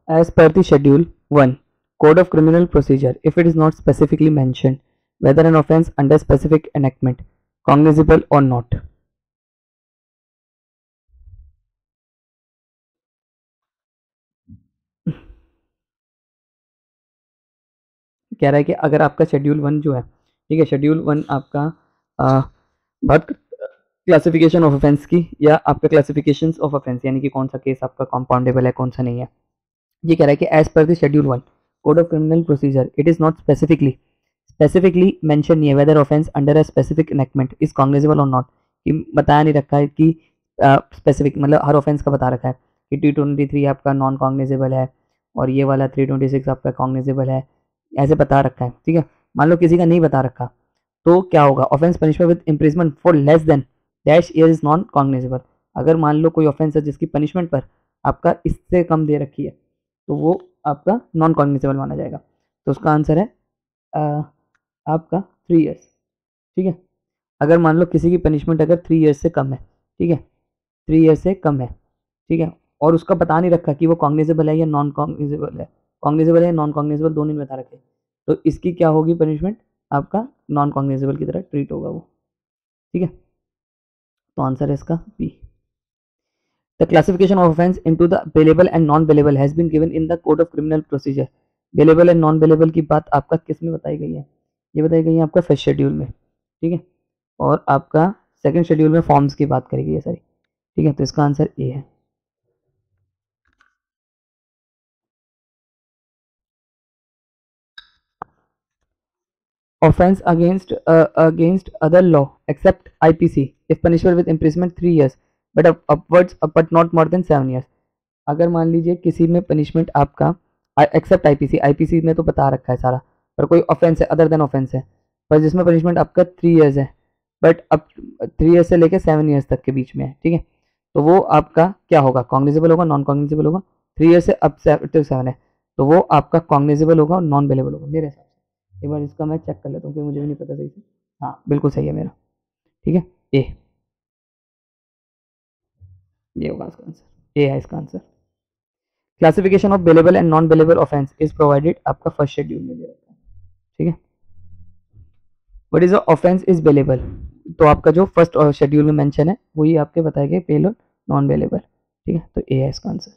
As per the Schedule 1, Code of Criminal Procedure, if it is not specifically mentioned whether an offence under specific enactment cognizable or not. कह रहा है कि अगर आपका schedule 1 जो है, ठीक है, शेड्यूल 1 आपका बात क्लासिफिकेशन ऑफ ऑफेंस की, या आपका क्लासिफिकेशन ऑफ ऑफेंस यानी कि कौन सा केस आपका कंपाउंडेबल है कौन सा नहीं है। ये कह रहा है कि as per the schedule 1 code of criminal procedure it is not specifically mention नहीं है whether offence under a specific enactment is cognizable और नॉट, कि बताया नहीं रखा है कि स्पेसिफिक मतलब हर ऑफेंस का बता रखा है कि 223 आपका नॉन कॉग्निजेबल है और ये वाला 326 आपका कॉग्निजेबल है, ऐसे बता रखा है। ठीक है, मान लो किसी का नहीं बता रखा तो क्या होगा, offence punishment with imprisonment for less than dash year is non cognizable. अगर मान लो कोई ऑफेंस है जिसकी पनिशमेंट पर आपका इससे कम दे रखी है तो वो आपका नॉन कॉग्निजेबल माना जाएगा। तो उसका आंसर है आपका 3 ईयर्स। ठीक है, अगर मान लो किसी की पनिशमेंट अगर 3 ईयर्स से कम है, ठीक है, 3 ईयर्स से कम है, ठीक है, और उसका बता नहीं रखा कि वो कॉग्निजेबल है या नॉन कॉग्निजेबल है, कॉग्निजेबल है नॉन कॉग्निजेबल दोनों नहीं बता रखे, तो इसकी क्या होगी पनिशमेंट, आपका नॉन कॉग्निजेबल की तरह ट्रीट होगा वो। ठीक है, तो आंसर है इसका B. The classification of offence into the bailable and non bailable has been given in the code of criminal procedure. Bailable and non bailable की बात आपका किस में बताई गई है, ये बताई गई है आपका फर्स्ट शेड्यूल में। ठीक है, और आपका सेकंड शेड्यूल में फॉर्म्स की बात करी गई है सारी। ठीक है, तो इसका आंसर ए है। Offense against other law except IPC if punishable with imprisonment 3 years but upwards but not more than 7 years। अगर मान लीजिए किसी में पनिशमेंट आपका एक्सेप्ट आईपीसी, आईपीसी में तो बता रखा है सारा, पर कोई ऑफेंस है अदर देन ऑफेंस है पर जिसमें पनिशमेंट आपका 3 इयर्स है बट अब 3 इयर्स से लेकर 7 इयर्स तक के बीच में है। ठीक है, तो वो आपका क्या होगा, कॉग्निजेबल होगा नॉन कॉग्निजेबल होगा। 3 इयर्स से अब 7 है तो वो आपका कॉग्निजेबल होगा और नॉन बेलेबल होगा मेरे हिसाब से। एक बार इसका मैं चेक कर लेता हूँ क्योंकि मुझे भी नहीं पता सही से। हाँ बिल्कुल सही है मेरा। ठीक है, ए, ये होगा इसका आंसर, ए है इसका answer. Classification of bailable and non bailable offence is provided आपका फर्स्ट शेड्यूल में दे रखा है। ठीक है, what is offence is bailable, तो आपका जो फर्स्ट शेड्यूल में मेंशन है वही आपके बताए गए बेल और नॉन बेलेबल। ठीक है, तो ए है इसका answer.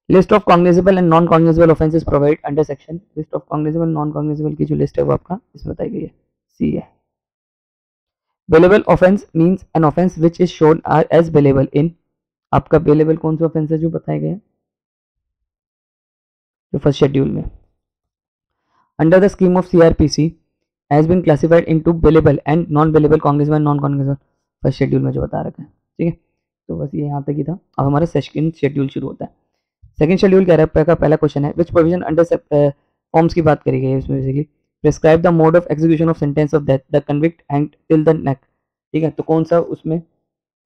List of cognizable and non cognizable offences provide under section, list of cognizable non cognizable की जो लिस्ट है वो आपका इसमें बताई गई है, सी है। Bailable offence means an offence which is shown as bailable in, आपका बेलेबल कौन सा ऑफेंस है जो बताए गए हैं जो फर्स्ट शेड्यूल में। Under the scheme of CrPC has been classified into bailable and non bailable cognizable non cognizable first schedule में जो बता रखा है। ठीक है, तो बस ये यहाँ तक ही था। अब हमारा सेकंड शेड्यूल शुरू होता है। सेकंड शेड्यूल कह रहा है का पहला क्वेश्चन है विच प्रोविजन अंडर फॉर्म्स की बात करी गई है इसमें basically prescribe the mode of execution of sentence of death the convict hang till the neck. ठीक है, तो कौन सा उसमें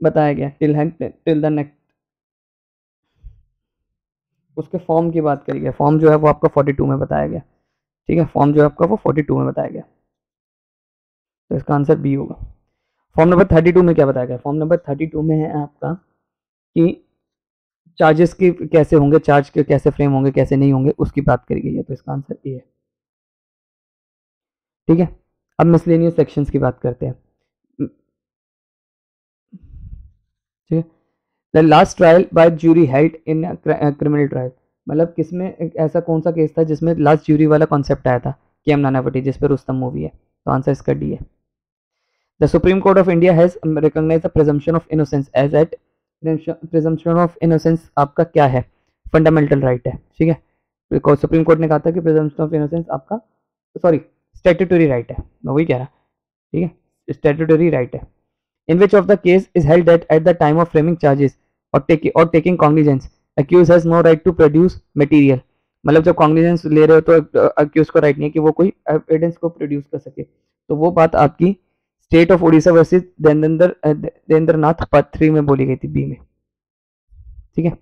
बताया गया, till hang till the neck, उसके फॉर्म की बात करी गई। फॉर्म जो है वो आपका 42 में बताया गया। ठीक है, फॉर्म जो है आपका वो 42 में बताया गया, तो इसका आंसर बी होगा। फॉर्म नंबर 32 में क्या बताया गया, फॉर्म नंबर 32 में है आपका कि चार्जेस के कैसे होंगे, चार्ज के कैसे फ्रेम होंगे कैसे नहीं होंगे उसकी बात करी गई है, तो इसका आंसर ए है। ठीक है, अब मिसलेनियस सेक्शंस की बात करते हैं। ठीक है, the last trial by jury held in criminal trial, मतलब किसमें ऐसा कौन सा केस था जिसमें लास्ट ज्यूरी वाला कॉन्सेप्ट आया था, के एम नानावटी जिस पर रुस्तम मूवी है, तो आंसर इसका डी है। The Supreme Court of India has recognised the presumption of innocence as at, presumption of innocence आपका क्या है, फंडामेंटल राइट है। ठीक है, बिकॉज सुप्रीम कोर्ट ने कहा था कि प्रिजम्पशन ऑफ इनोसेंस आपका सॉरी स्टैट्यूटरी राइट है, मैं वही कह रहा। ठीक है, स्टैट्यूटरी राइट है। In which of the case is held that at the time of framing charges or taking cognizance, accused has no right to produce material, मतलब जब कॉग्निजेंस ले रहे हो तो अक्यूज को राइट नहीं है कि वो कोई एविडेंस को प्रोड्यूस कर सके। तो वो बात आपकी state of Orissa versus Devendra Nath part 3 में बोली गई थी, बी में। ठीक है,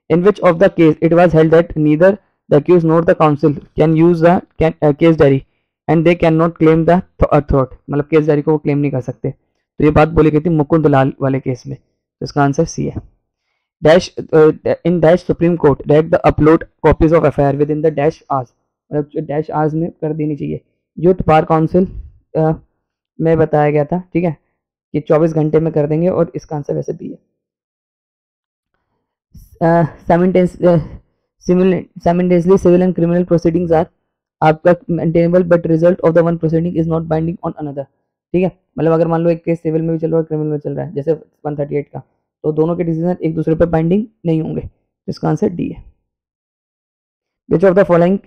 in which of the case it was held that neither the accuse nor the counsel can use the case diary and they can not claim the throat, मतलब case diary को वो क्लेम नहीं कर सकते। तो ये बात बोली गई थी मुकुंद लाल वाले केस में, तो इसका आंसर सी है। Dash in dash supreme court direct the upload copies of FIR with in the dash hours, मतलब डैश आवर्स में कर देनी चाहिए। यूथ बार काउंसिल में बताया गया था, ठीक है, कि 24 घंटे में कर देंगे, और इसका आंसर वैसे भी है। simultaneously civil and criminal proceedings are आपका maintainable but result of the one proceeding is not binding on another, ठीक है, मतलब अगर मान लो एक केस सिविल में भी चल रहा है क्रिमिनल में चल रहा है, जैसे 138 का, तो दोनों के डिसीजन एक दूसरे पर बाइंडिंग नहीं होंगे। इसका आंसर डी है। विच of the following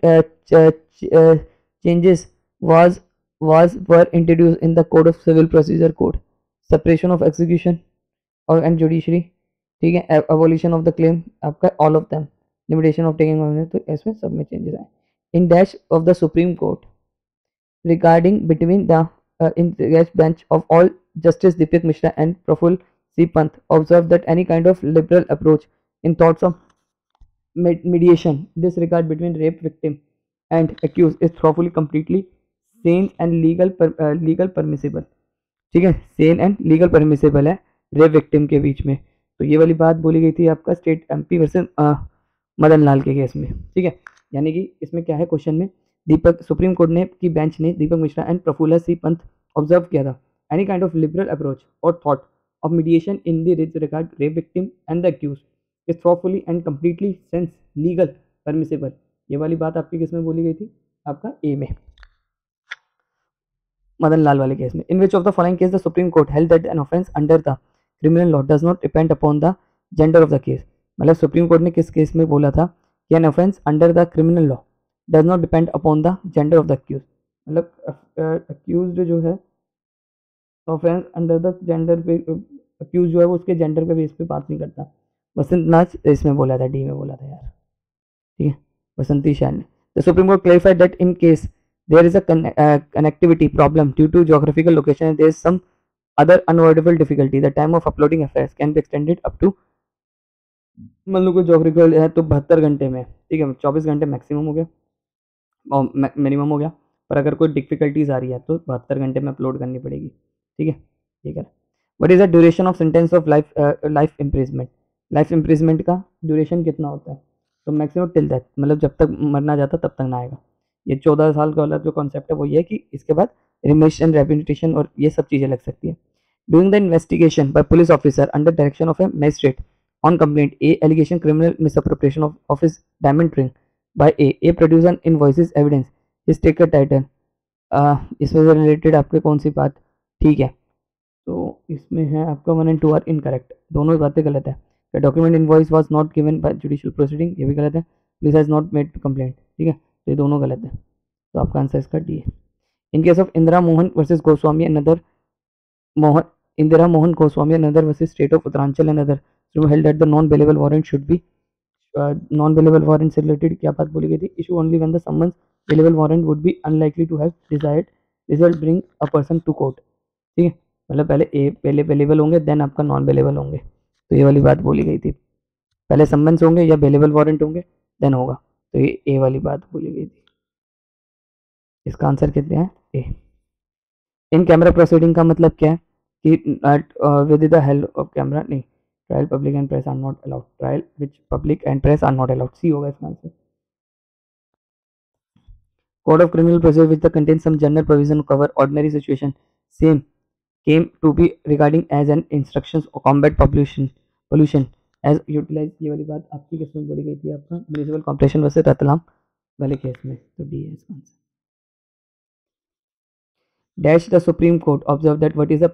changes was were introduced in the code of civil procedure code? separation of execution और एंड जुडिशरी, ठीक है, एवोल्यूशन ऑफ द क्लेम, आपका all of them, limitation of taking, तो इसमें सब में changes आए। In dash of the Supreme court regarding between the in the bench of all Justice Deepak Mishra and Praful C. Pant observed that any kind of liberal approach in thoughts of mediation disregard between rape victim and accused is thoroughly completely sane and legal permissible, ठीक है, Sen and legal permissible है rape victim के बीच में। तो ये वाली बात बोली गई थी आपका state MP versus Madan Lal के केस में, ठीक है, यानी कि इसमें क्या है क्वेश्चन में, दीपक सुप्रीम कोर्ट ने की बेंच ने Deepak Mishra and Prafulla C Pant observe किया था any kind of liberal approach और thought of mediation in the regard rape victim and the accuse is thoughtfully and completely sense legal permissible. ये वाली बात आपकी किस में बोली गई थी, आपका ए में, मदन लाल वाले केस में। In which of the following case the Supreme Court held that an offence under the criminal law does not depend upon the gender of the case, मतलब सुप्रीम कोर्ट ने किस केस में बोला था कि an offence under the criminal law does not depend upon the gender of the accuse, मतलब accuse जो है ऑफेंस अंडर द जेंडर पे, अक्यूज जो है वो उसके जेंडर पे बेस पे बात नहीं करता। वसंत नाच इसमें बोला था, डी में बोला था यार, ठीक है, बसंती शैन ने। The Supreme court clarified that in case there is a connectivity problem due to geographical location and there is some other unavoidable difficulty, the time of uploading affairs can be extended up to, मान लो कोई geographical है तो 72 घंटे में, ठीक है, 24 घंटे maximum हो गया और मिनिमम हो गया, पर अगर कोई डिफिकल्टीज आ रही है तो 72 घंटे में अपलोड करनी पड़ेगी, ठीक है, ठीक है। What is the duration of sentence of life imprisonment, life imprisonment का ड्यूरेशन कितना होता है, तो मैक्सिमम टिल डेथ, मतलब जब तक मरना जाता तब तक ना आएगा। ये 14 साल का वाला जो कॉन्सेप्ट है वो ये है कि इसके बाद रिमिशन रेबिलिटेशन और ये सब चीज़ें लग सकती है। Doing the investigation by police officer under direction of a magistrate on complaint a allegation criminal misappropriation of office diamond ring by a produce an invoices evidence is take a title, इसमें से related आपके कौन सी बात ठीक है, तो इसमें है आपका 1 and 2 आर इनकरेक्ट, दोनों बातें गलत है। The document invoice was not given by judicial proceeding, ये भी गलत है। Police has not made complaint, ठीक है, तो ये दोनों गलत है, तो आपका आंसर इसका डी है। In case of Indira Mohan versus Goswami and other Mohan Indira Mohan Goswami and other versus state of Uttaranchal and other held that the non bailable warrant should be, non bailable warrant से रिलेटेड क्या बात बोली गई थी, issue only when the summons bailable warrant would be unlikely to have desired result bring a person to court, ठीक है, मतलब पहले पहले बेलेबल होंगे देन आपका नॉन बेलेबल होंगे, तो ये वाली बात बोली गई थी, पहले समन्स होंगे या बेलेबल वारंट होंगे देन होगा, तो ये ए वाली बात बोली गई थी। इसका आंसर कितने हैं, ए। इन कैमरा प्रोसीडिंग का मतलब क्या है कि with the help of camera नहीं, trial public and press are not allowed, trial which public and press are not allowed, C होगा इसका answer. Code of criminal procedure which the contain some general provision cover ordinary situation same came to be regarding as an instructions of combat pollution as utilize, ये वाली बात आपकी किस में बोली गई थी, आपका म्यूनिसिपल कॉर्पोरेशन वर्सेस रतलाम वाले केस में, तो डी है इसका answer. Dash the Supreme Court observed that what is the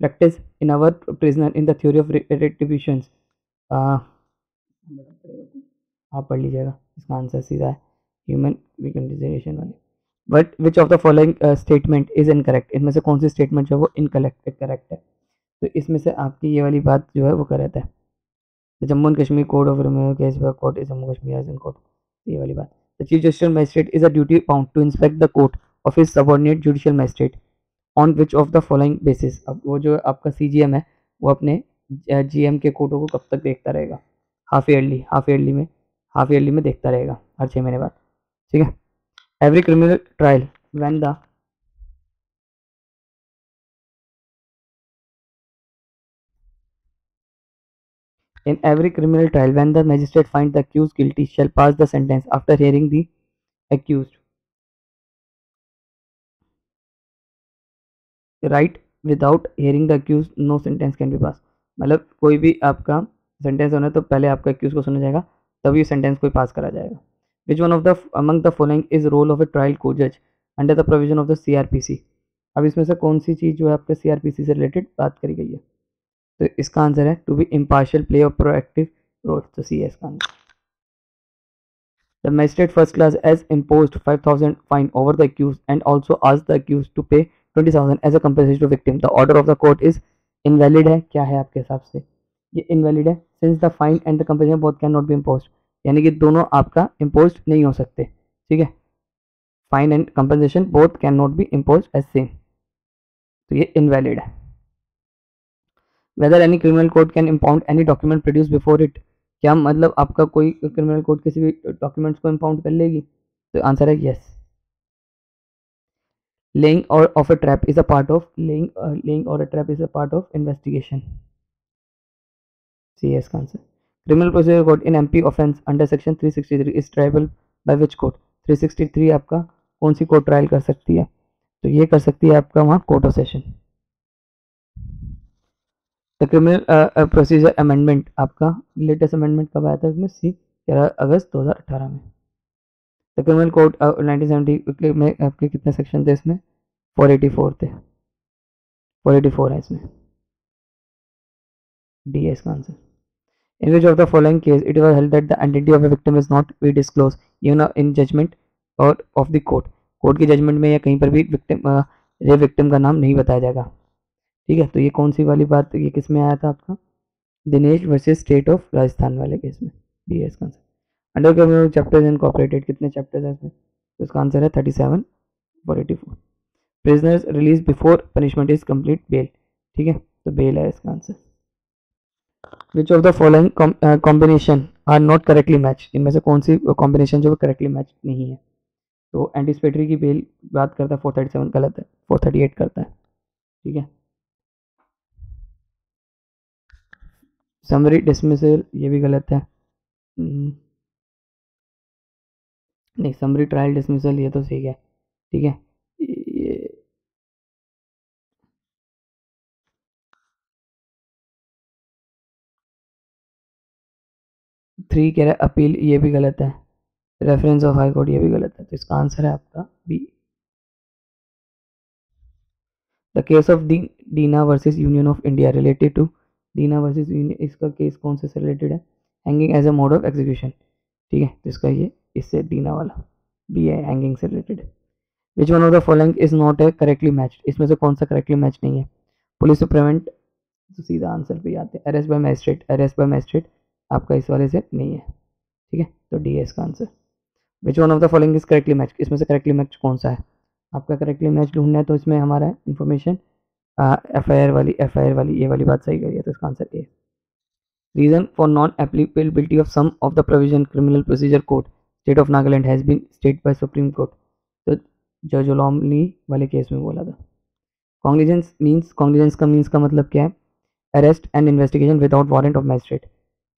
practice in our prisoner in the theory of retributions, आप पढ़ लीजिएगा, इसका आंसर सीधा है ह्यूमन रिकंसिलिएशन वाले। But which of the following statement is incorrect, इनमें से कौन सी स्टेटमेंट जो है वो इनकरेक्ट है, तो इसमें से आपकी ये वाली बात जो है वो करेक्ट है। Jammu and Kashmir code of case court is Jammu Kashmir as in court, ये वाली बात। The chief justice magistrate is a duty bound to inspect the court of his subordinate judicial magistrate on which of the following basis, अब वो जो आपका CGM है वो अपने जीएम के कोर्टों को कब तक देखता रहेगा, हाफ ईयरली में देखता रहेगा, हर 6 महीने बाद, ठीक है। Every criminal trial when the In every criminal trial, when the magistrate finds the accused guilty, shall pass the sentence after hearing the accused. Right, without hearing the accused, no sentence can be passed. मतलब कोई भी आपका sentence होना है तो पहले आपका accused को सुना जाएगा, तभी सेंटेंस कोई पास करा जाएगा. Which one of the among the following is role of a trial court judge under the provision of the CRPC? अब इसमें से कौन सी चीज़ जो है आपके CRPC से रिलेटेड बात करी गई है? तो इसका आंसर है to be impartial, play of proactive role. तो सी है इसका answer. The magistrate first class has imposed 5,000 fine over the accused and also asked the accused to pay 20,000 as a compensation to victim. The order of the court is invalid है. क्या है आपके हिसाब से? ये invalid है since the fine and the compensation both cannot be imposed. यानी कि दोनों आपका imposed नहीं हो सकते. ठीक है, fine and compensation both can not be impose as same, तो ये इनवैलिड है. Whether any criminal court can impound any document produce before it. क्या मतलब आपका कोई क्रिमिनल कोर्ट किसी भी डॉक्यूमेंट्स को इम्पाउंड कर लेगी? तो आंसर है यस. लेइंग और of a trap is a part of laying और a trap is a part of investigation. C एस का answer. Criminal procedure code in MP offence under section 363 is triable by which court? 363 आपका कौन सी court trial कर सकती है? तो ये कर सकती है आपका वहाँ court of session. The criminal procedure amendment आपका लेटेस्ट अमेंडमेंट कब आया था इसमें? 13 अगस्त 2018 में. द क्रिमिनल कोड 1970 में आपके कितने सेक्शन थे इसमें? 484 थे. 484 है इसमें. डी है इसका answer. In which of the following case it was held that the identity of a victim is not be disclosed even in judgment or of the court? Court की जजमेंट में या कहीं पर भी विक्टिम का नाम नहीं बताया जाएगा. ठीक है, तो ये कौन सी वाली बात, ये किस में आया था आपका? Dinesh versus state of Rajasthan वाले केस में. बी है इसका answer. Under criminal chapters incorporated कितने चैप्टर्स हैं इसमें? तो इसका आंसर है 37 484. Prisoners release before punishment is complete bail. ठीक है, तो बेल है इसका answer. Which of the following combination are not correctly match? इनमें से कौन सी कॉम्बिनेशन जो करेक्टली मैच नहीं है? तो एंटिसिपेटरी की बेल बात करता है 437 गलत है, 438 करता है. ठीक है. समरी डिसमिसल ये भी गलत है. नहीं, समरी ट्रायल डिसमिसल ये तो सही है. ठीक है, ये 3 कह रहा है अपील, ये भी गलत है. रेफरेंस ऑफ हाई कोर्ट ये भी गलत है. तो इसका आंसर है आपका B. The case of Deena versus Union of India related to Deena versus Union, इसका केस कौन से रिलेटेड है? Hanging as a mode of execution. ठीक है, तो इसका ये इससे डीना वाला बी है, हैंगिंग से related. Which one of the following is not A correctly match? इसमें से कौन सा करेक्टली मैच नहीं है? पुलिस टू प्रिवेंट, तो सीधा आंसर पे आते हैं. Arrest bye magistrate, arrest bye magistrate आपका इस वाले से नहीं है. ठीक है, तो डी है इसका answer. Which one of the following is correctly match? इसमें से करेक्टली मैच कौन सा है आपका? करेक्टली मैच ढूंढना है तो इसमें हमारा इन्फॉर्मेशन एफ आई आर वाली ये वाली बात सही करी है. तो इसका answer A. Reason for non applicability of some of the provision criminal procedure code state of Nagaland has been state by Supreme Court. तो जज ओलॉमली वाले केस में बोला था. कॉन्ग्निजेंस का मीन्स का मतलब क्या है? Arrest and investigation without warrant of magistrate.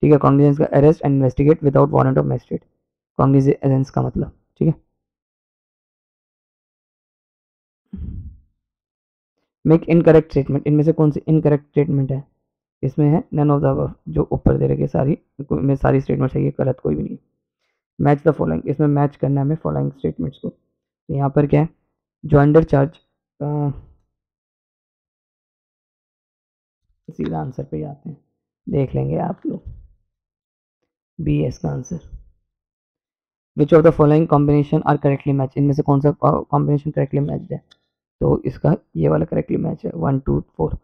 ठीक है, कॉन्ग्निजेंस का arrest and investigate without warrant of magistrate, cognizance का मतलब. ठीक है. मेक इनकरेक्ट स्टेटमेंट, इनमें से कौन सी इनकरेक्ट स्टेटमेंट है? इसमें है नन ऑफ द अबव, जो ऊपर दे रखे सारी में सारी स्टेटमेंट्स है, ये गलत कोई भी नहीं. मैच द फॉलोइंग, इसमें मैच करना है हमें फॉलोइंग स्टेटमेंट्स को. तो यहाँ पर क्या है? जो अंडर चार्ज, सीधा आंसर पे आते हैं, देख लेंगे आप लोग. बी है इसका answer. Which of the following combination are correctly match? इनमें से कौन सा कॉम्बिनेशन करेक्टली मैच है? तो इसका ये वाला करेक्टली मैच है 1 2 4.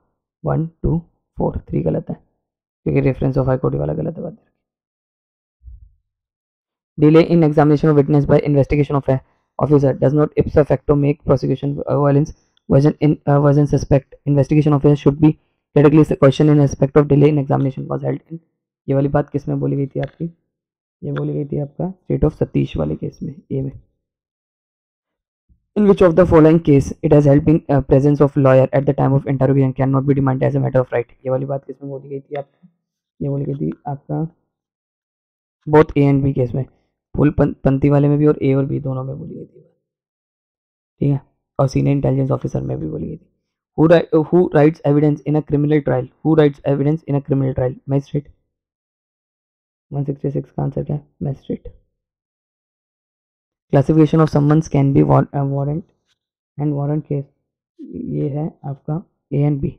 1 2 4, 3 गलत है क्योंकि रेफरेंस ऑफ हाई कोर्ट वाला गलत है. Delay in examination of witness bye investigation of officer does not ipso facto make prosecution violence version suspect. Investigation officer should be critically question in respect of delay in examination was held in. ये वाली बात किस में बोली गई थी आपकी? ये बोली गई थी आपका स्टेट ऑफ सतीश वाले केस में, ए में. In which of the following case it has helped in presence of lawyer at the time of interrogation cannot be demanded as a matter of right? ये वाली बात किस में बोली गई थी आपको? ये बोली गई थी आपका both A and B case में, फुल पंक्ति वाले में भी और ए और बी दोनों में बोली गई थी, ठीक है। और सीनियर इंटेलिजेंस ऑफिसर में भी बोली गई थी। Who writes evidence in a criminal trial? Who writes evidence in a criminal trial? Magistrate. 166 का आंसर क्या है? Magistrate. Classification of summons can be warrant and warrant case. ये है आपका A and B.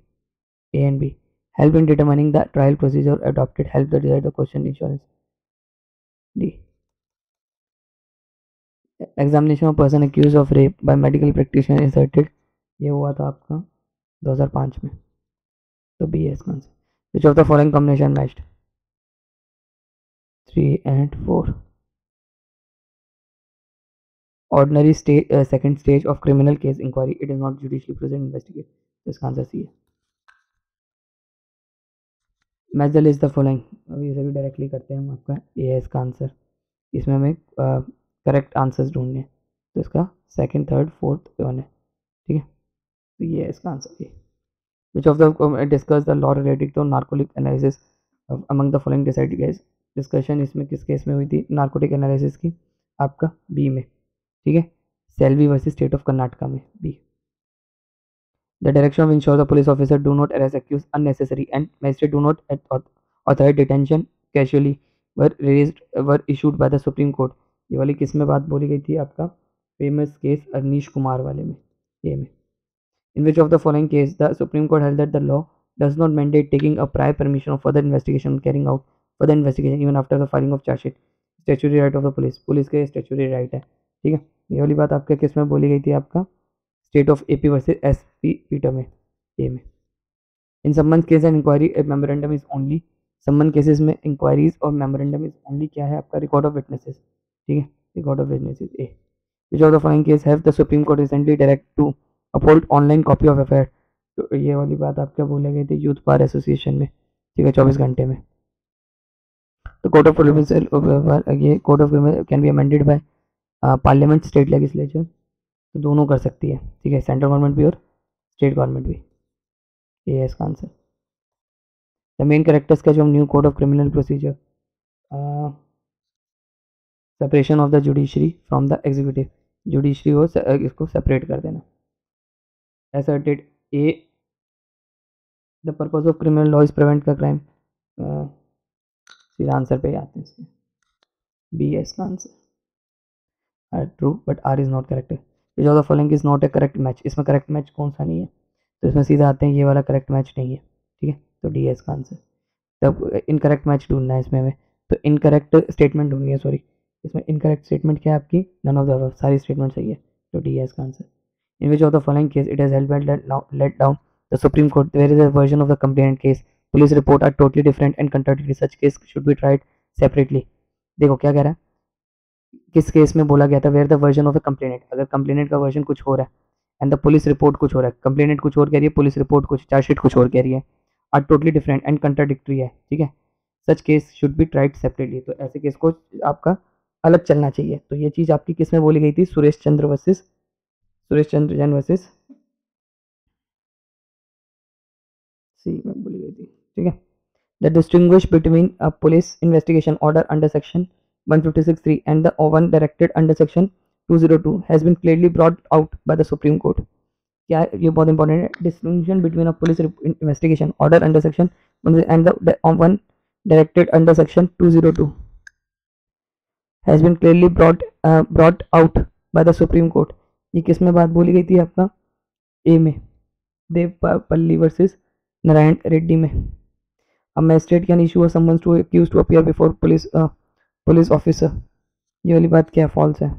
A and B. Help in determining the trial procedure adopted. Help to decide the question insurance. D. Examination of person accused of rape by medical practitioner inserted. ये हुआ था आपका 2005 में, तो B है इसका answer. Which of the following combination matched? 3 and 4. Ordinary stage, second stage of criminal case inquiry. It is not judicially present investigate. तो इसका आंसर सी है। Match the list the following. अभी इसे भी डायरेक्टली करते हैं हम, आपका ए है इसका आंसर। इसमें हमें करेक्ट आंसर्स ढूंढने हैं, तो इसका सेकंड, थर्ड, फोर्थ वन है, ठीक है। तो ये है इसका answer A. Which of the discuss the law related to narcotic analysis among the following decided case. Discussion इसमें किस केस में हुई थी? नार्कोटिक एनालिसिस की, आपका बी में, ठीक है। Selvi versus state of Karnataka में, B. The direction of ensure the police officer do not arrest accused unnecessary and magistrate do not authorize detention casually were issued by the Supreme Court. ये वाली किस में बात बोली गई थी? आपका फेमस केस अवनीश कुमार वाले में, ये में। In which of the following case the Supreme Court held that the law does not mandate taking a prior permission of further investigation carrying out further investigation even after the filing of charge sheet. Statutory right of the police, police के statutory right है, ठीक है। ये वाली बात आपके किस में बोली गई थी? आपका state of AP versus SP Peter में, ए में। In summon case and inquiry memorandum is only, summon cases में इंक्वायरीज और मेमोरेंडम इज ओनली क्या है? आपका रिकॉर्ड ऑफ विटनेसेस, ठीक है। Record of witnesses A. Which of the following case have the Supreme Court recently direct to uphold online copy of FIR. तो ये वाली बात आपका बोले गई थी यूथ बार एसोसिएशन में, ठीक है, 24 घंटे में। तो कोर्ट ऑफ क्रिमिनल, ये court of criminal can be amended by parliament, state legislature, तो दोनों कर सकती है, ठीक है, सेंट्रल गवर्नमेंट भी और स्टेट गवर्नमेंट भी। ये है इसका आंसर। द मेन कैरेक्टर्स का जो हम new code of criminal procedure, separation of the judiciary from the executive, judiciary को इसको सेपरेट कर देना। Asserted A the purpose of criminal law is prevent the crime, सीधा आंसर पे आते हैं इसके, बी है इसका answer. True but R is not correct. Which of the following is not a correct match, इसमें करेक्ट मैच कौन सा नहीं है? तो इसमें सीधा आते हैं ये वाला करेक्ट मैच नहीं है, ठीक है, तो डी है इसका आंसर। तब इनकरेक्ट मैच ढूंढना है इसमें हमें, तो इनकरेक्ट स्टेटमेंट ढूंढनी है, सॉरी। इसमें इनकरेक्ट स्टेटमेंट क्या है आपकी? नन ऑफ द अबव, सारी स्टेटमेंट सही है, तो डी है इसका answer. In which of the following case it has help let down the Supreme Court where is a version of the complainant case police report are totally different and contradictory, such case should be tried separately. देखो क्या कह रहा है, किस case में बोला गया था where the version of the complainant, अगर कंप्लेनेंट का वर्जन कुछ हो रहा है एंड द पुलिस रिपोर्ट कुछ हो रहा है, कंप्लेनेंट कुछ और कह रही है, पुलिस रिपोर्ट कुछ, चार्जशीट कुछ और कह रही है, are totally different and contradictory है, ठीक है, such case should be tried separately, तो ऐसे केस को आपका अलग चलना चाहिए। तो ये चीज आपकी किस में बोली गई थी? सुरेश चंद्र जैन वर्सेस सी में बोली गई थी, ठीक है। The distinguish between a police investigation order under section 156(3) and the one directed under section 202 has been clearly brought out by the Supreme Court. क्या ये बहुत इंपॉर्टेंट है, distinction between a police investigation order under section and the one directed under section 202 has been clearly brought out by the Supreme Court. ये किस में बात बोली गई थी? आपका ए में, देवपल्ली वर्सेस नारायण रेड्डी में। A magistrate can issue a summons to accused to appear before police officer, ये वाली बात क्या फॉल्स है?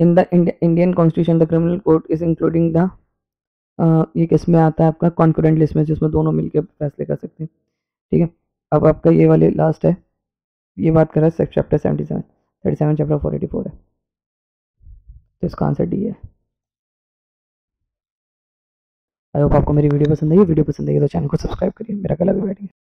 In the Indian constitution the criminal code is including the, ये किस में आता है? आपका कॉन्करेंट लिस्ट में, जिसमें दोनों मिलकर फैसले कर सकते हैं, ठीक है। अब आपका ये वाले लास्ट है, ये बात कर रहा है चैप्टर 37 चैप्टर 484 है, तो इसका आंसर डी है। आई होप आपको मेरी वीडियो पसंद आई, वीडियो पसंद आई तो चैनल को सब्सक्राइब करिए, मेरा गला भी बैठ गया।